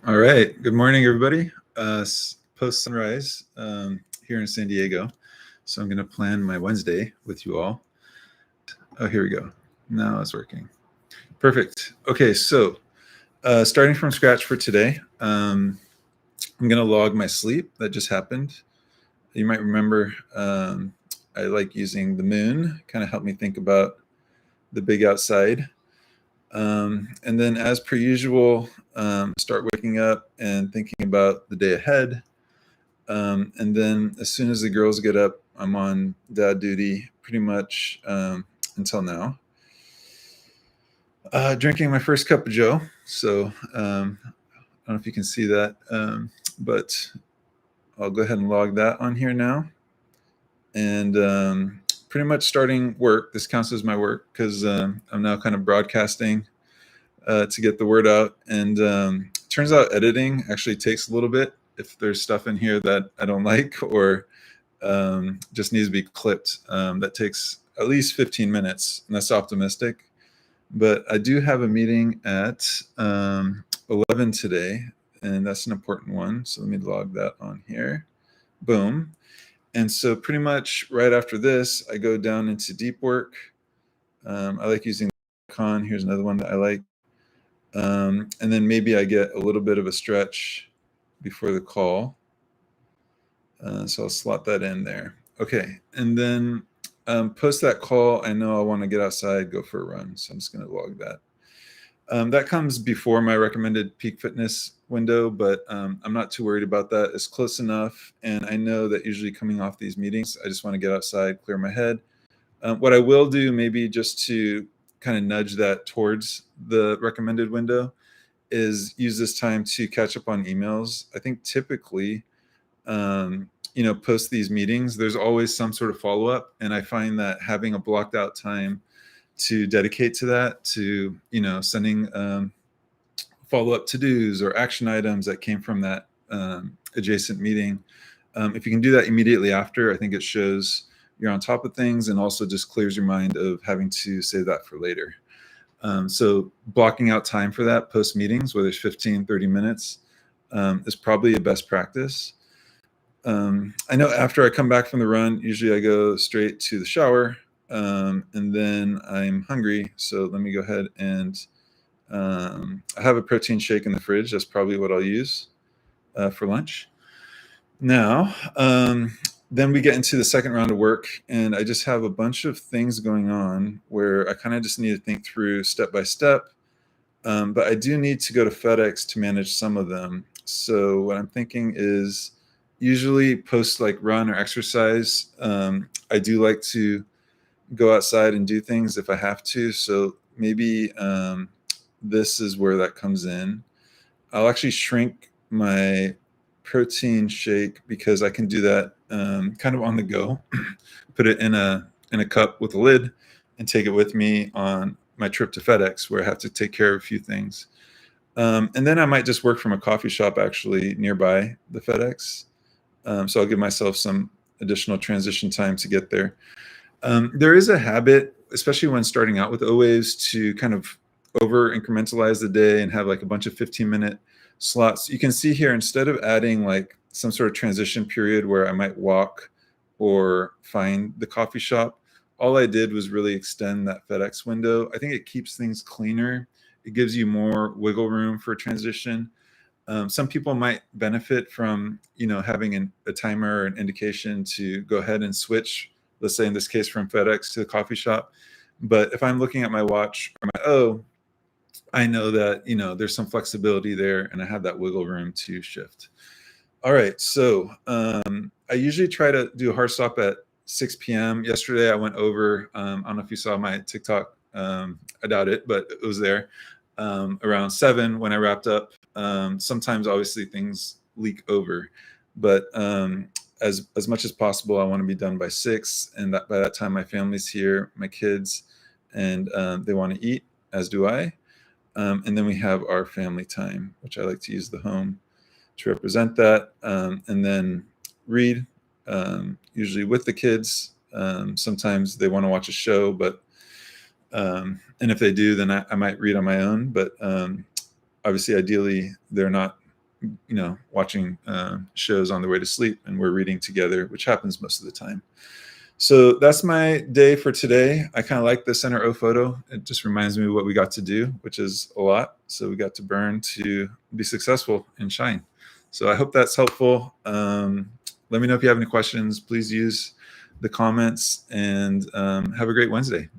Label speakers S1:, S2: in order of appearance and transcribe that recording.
S1: All right. Good morning, everybody. Post sunrise here in San Diego. So I'm going to plan my Wednesday with you all. Oh, here we go. Now it's working. Perfect. Okay. So starting from scratch for today, I'm going to log my sleep that just happened. You might remember I like using the moon, kind of help me think about the big outside. And then, as per usual, start waking up and thinking about the day ahead. And then, as soon as the girls get up, I'm on dad duty pretty much until now. Drinking my first cup of Joe. So, I don't know if you can see that, but I'll go ahead and log that on here now. And pretty much starting work. This counts as my work because I'm now kind of broadcasting to get the word out. And turns out editing actually takes a little bit if there's stuff in here that I don't like or just needs to be clipped. That takes at least 15 minutes, and that's optimistic. But I do have a meeting at 11 today, and that's an important one. So let me log that on here. Boom. And so pretty much right after this, I go down into deep work. I like using Con. Here's another one that I like. And then maybe I get a little bit of a stretch before the call. So I'll slot that in there. Okay. And then post that call, I know I want to get outside, go for a run. So I'm just going to log that. That comes before my recommended peak fitness window, but I'm not too worried about that. It's close enough. And I know that usually coming off these meetings, I just want to get outside, clear my head. What I will do, maybe just to kind of nudge that towards the recommended window, is use this time to catch up on emails. I think typically, post these meetings, there's always some sort of follow-up. And I find that having a blocked out time to dedicate to that, to, sending follow-up to-dos or action items that came from that adjacent meeting. If you can do that immediately after, I think it shows you're on top of things and also just clears your mind of having to save that for later. So blocking out time for that post meetings, whether it's 15, 30 minutes, is probably a best practice. I know after I come back from the run, usually I go straight to the shower, and then I'm hungry. So let me go ahead and I have a protein shake in the fridge. That's probably what I'll use for lunch. Now, then we get into the second round of work, and I just have a bunch of things going on where I kind of just need to think through step by step. But I do need to go to FedEx to manage some of them. So what I'm thinking is usually post like run or exercise, I do like to go outside and do things if I have to. So maybe this is where that comes in. I'll actually shrink my protein shake because I can do that kind of on the go. Put it in a cup with a lid and take it with me on my trip to FedEx where I have to take care of a few things. And then I might just work from a coffee shop actually nearby the FedEx. So I'll give myself some additional transition time to get there. There is a habit, especially when starting out with Owaves, to kind of over incrementalize the day and have like a bunch of 15-minute slots. You can see here, instead of adding like some sort of transition period where I might walk or find the coffee shop, all I did was really extend that FedEx window. I think it keeps things cleaner. It gives you more wiggle room for transition. Some people might benefit from, having a timer or an indication to go ahead and switch, let's say in this case from FedEx to the coffee shop. But if I'm looking at my watch or I know that, there's some flexibility there and I have that wiggle room to shift. All right. So I usually try to do a hard stop at 6 p.m. Yesterday, I went over, I don't know if you saw my TikTok. I doubt it, but it was there around 7 when I wrapped up. Sometimes, obviously, things leak over. But as much as possible, I want to be done by 6. And that by that time, my family's here, my kids, and they want to eat, as do I. And then we have our family time, which I like to use the home to represent that. And then read, usually with the kids. Sometimes they want to watch a show, but and if they do, then I might read on my own. But obviously, ideally, they're not watching shows on the way to sleep, and we're reading together, which happens most of the time. So that's my day for today. I kind of like the center O photo. It just reminds me of what we got to do, which is a lot. So we got to burn to be successful and shine. So I hope that's helpful. Let me know if you have any questions. Please use the comments, and have a great Wednesday.